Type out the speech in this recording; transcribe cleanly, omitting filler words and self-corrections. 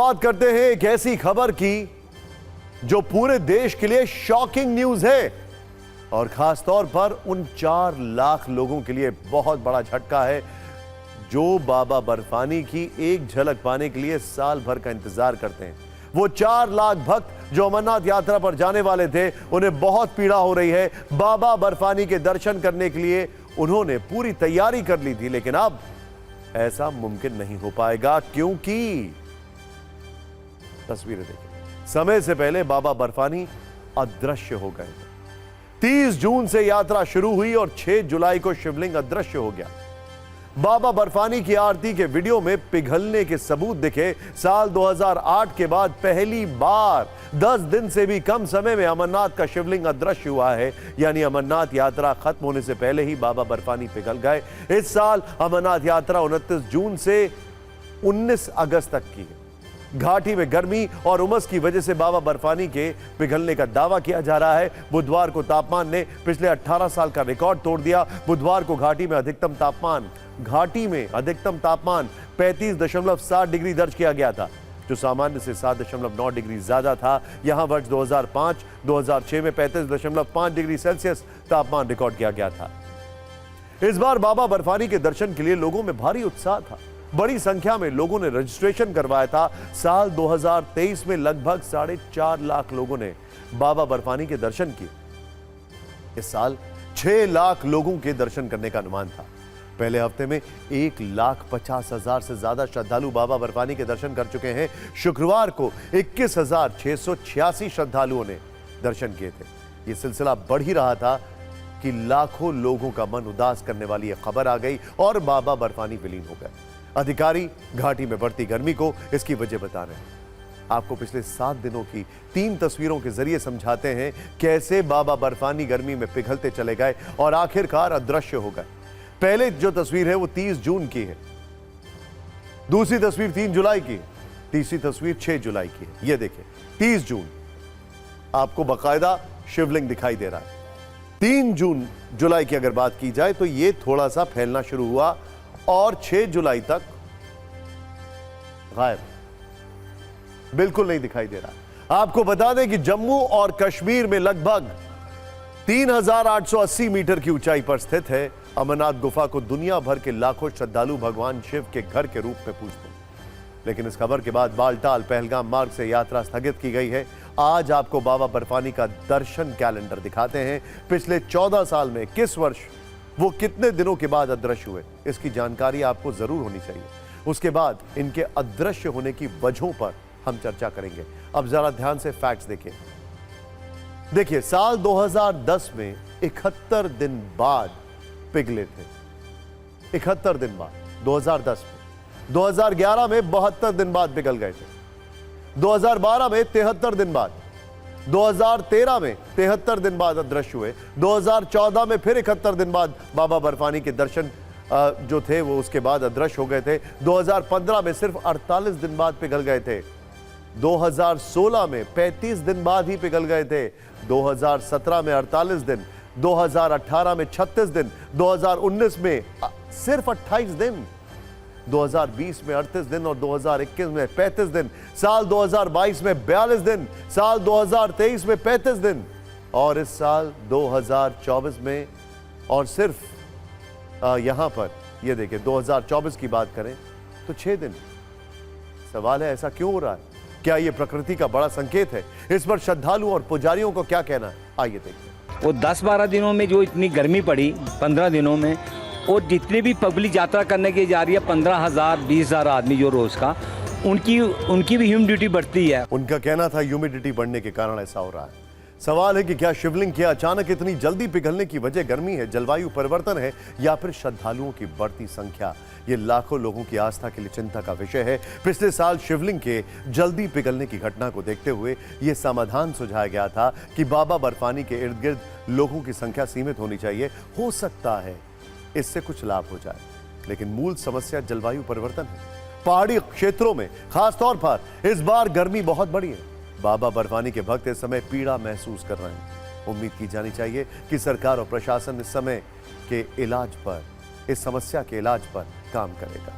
बात करते हैं एक ऐसी खबर की जो पूरे देश के लिए शॉकिंग न्यूज है और खास तौर पर उन 4 लाख लोगों के लिए बहुत बड़ा झटका है जो बाबा बर्फानी की एक झलक पाने के लिए साल भर का इंतजार करते हैं। वो 4 लाख भक्त जो अमरनाथ यात्रा पर जाने वाले थे, उन्हें बहुत पीड़ा हो रही है। बाबा बर्फानी के दर्शन करने के लिए उन्होंने पूरी तैयारी कर ली थी, लेकिन अब ऐसा मुमकिन नहीं हो पाएगा क्योंकि तस्वीरें देखिए, समय से पहले बाबा बर्फानी अदृश्य हो गए थे। 30 जून से यात्रा शुरू हुई और 6 जुलाई को शिवलिंग अदृश्य हो गया। बाबा बर्फानी की आरती के वीडियो में पिघलने के सबूत दिखे। साल 2008 के बाद पहली बार 10 दिन से भी कम समय में अमरनाथ का शिवलिंग अदृश्य हुआ है, यानी अमरनाथ यात्रा खत्म होने से पहले ही बाबा बर्फानी पिघल गए। इस साल अमरनाथ यात्रा 29 जून से 19 अगस्त तक की है। घाटी में गर्मी और उमस की वजह से बाबा बर्फानी के पिघलने का दावा किया जा रहा है। बुधवार को तापमान ने पिछले 18 साल का रिकॉर्ड तोड़ दिया। बुधवार को घाटी में अधिकतम तापमान 35.7 डिग्री दर्ज किया गया था, जो सामान्य से 7.9 डिग्री ज्यादा था। यहां वर्ष 2005-2006 में 35.5 डिग्री सेल्सियस तापमान रिकॉर्ड किया गया था। इस बार बाबा बर्फानी के दर्शन के लिए लोगों में भारी उत्साह था। बड़ी संख्या में लोगों ने रजिस्ट्रेशन करवाया था। साल 2023 में लगभग 4.5 लाख लोगों ने बाबा बर्फानी के दर्शन किए। इस साल 6 लाख लोगों के दर्शन करने का अनुमान था। पहले हफ्ते में 1,50,000 से ज्यादा श्रद्धालु बाबा बर्फानी के दर्शन कर चुके हैं। शुक्रवार को 21,686 श्रद्धालुओं ने दर्शन किए थे। यह सिलसिला बढ़ ही रहा था कि लाखों लोगों का मन उदास करने वाली यह खबर आ गई और बाबा बर्फानी विलीन हो गए। अधिकारी घाटी में बढ़ती गर्मी को इसकी वजह बता रहे हैं। आपको पिछले 7 दिनों की 3 तस्वीरों के जरिए समझाते हैं कैसे बाबा बर्फानी गर्मी में पिघलते चले गए और आखिरकार अदृश्य हो गए। पहले जो तस्वीर है वो 30 जून की है, दूसरी तस्वीर 3 जुलाई की है, तीसरी तस्वीर 6 जुलाई की है। यह देखिए, 30 जून आपको बकायदा शिवलिंग दिखाई दे रहा है। 3 जुलाई की अगर बात की जाए तो यह थोड़ा सा फैलना शुरू हुआ और 6 जुलाई तक गायब, बिल्कुल नहीं दिखाई दे रहा। आपको बता दें कि जम्मू और कश्मीर में लगभग 3,880 मीटर की ऊंचाई पर स्थित है अमरनाथ गुफा को दुनिया भर के लाखों श्रद्धालु भगवान शिव के घर के रूप में पूजते हैं। लेकिन इस खबर के बाद बालटाल पहलगाम मार्ग से यात्रा स्थगित की गई है। आज आपको बाबा बर्फानी का दर्शन कैलेंडर दिखाते हैं। पिछले 14 साल में किस वर्ष वो कितने दिनों के बाद अदृश्य हुए, इसकी जानकारी आपको जरूर होनी चाहिए। उसके बाद इनके अदृश्य होने की वजहों पर हम चर्चा करेंगे। अब जरा ध्यान से फैक्ट्स देखिए, साल 2010 में 71 दिन बाद पिघले थे। 71 दिन बाद 2010 में। 2011 में 72 दिन बाद पिघल गए थे। 2012 में 73 दिन बाद। 2013 में 73 दिन बाद अदृश्य हुए। 2014 में फिर 71 दिन बाद बाबा बर्फानी के दर्शन जो थे वो उसके बाद अदृश्य हो गए थे। 2015 में सिर्फ 48 दिन बाद पिघल गए थे। 2016 में 35 दिन बाद ही पिघल गए थे। 2017 में 48 दिन, 2018 में 36 दिन, 2019 में सिर्फ 28 दिन, 2020 में 38 दिन और 2021 में 35 दिन, साल 2022 में 42 दिन, साल 2023 में 35 दिन और इस साल 2024 में और सिर्फ यहां पर ये देखिए 2024 की बात करें तो 6 दिन। सवाल है, ऐसा क्यों हो रहा है? क्या ये प्रकृति का बड़ा संकेत है? इस पर श्रद्धालुओं और पुजारियों को क्या कहना है, आइए देखते हैं। वो 10-12 दिनों में जो इतनी गर्मी पड़ी, 15 दिनों में, और जितने भी पब्लिक यात्रा करने की जा रही है 15,000-20,000 आदमी जो रोज का, उनकी भी ह्यूमिडिटी बढ़ती है। उनका कहना था ह्यूमिडिटी बढ़ने के कारण ऐसा हो रहा है। सवाल है कि क्या शिवलिंग के अचानक इतनी जल्दी पिघलने की वजह गर्मी है, जलवायु परिवर्तन है या फिर श्रद्धालुओं की बढ़ती संख्या? ये लाखों लोगों की आस्था के लिए चिंता का विषय है। पिछले साल शिवलिंग के जल्दी पिघलने की घटना को देखते हुए यह समाधान सुझाया गया था कि बाबा बर्फानी के इर्द गिर्द लोगों की संख्या सीमित होनी चाहिए। हो सकता है इससे कुछ लाभ हो जाए, लेकिन मूल समस्या जलवायु परिवर्तन है। पहाड़ी क्षेत्रों में खासतौर पर इस बार गर्मी बहुत बढ़ी है। बाबा बर्फानी के भक्त इस समय पीड़ा महसूस कर रहे हैं। उम्मीद की जानी चाहिए कि सरकार और प्रशासन इस समस्या के इलाज पर काम करेगा।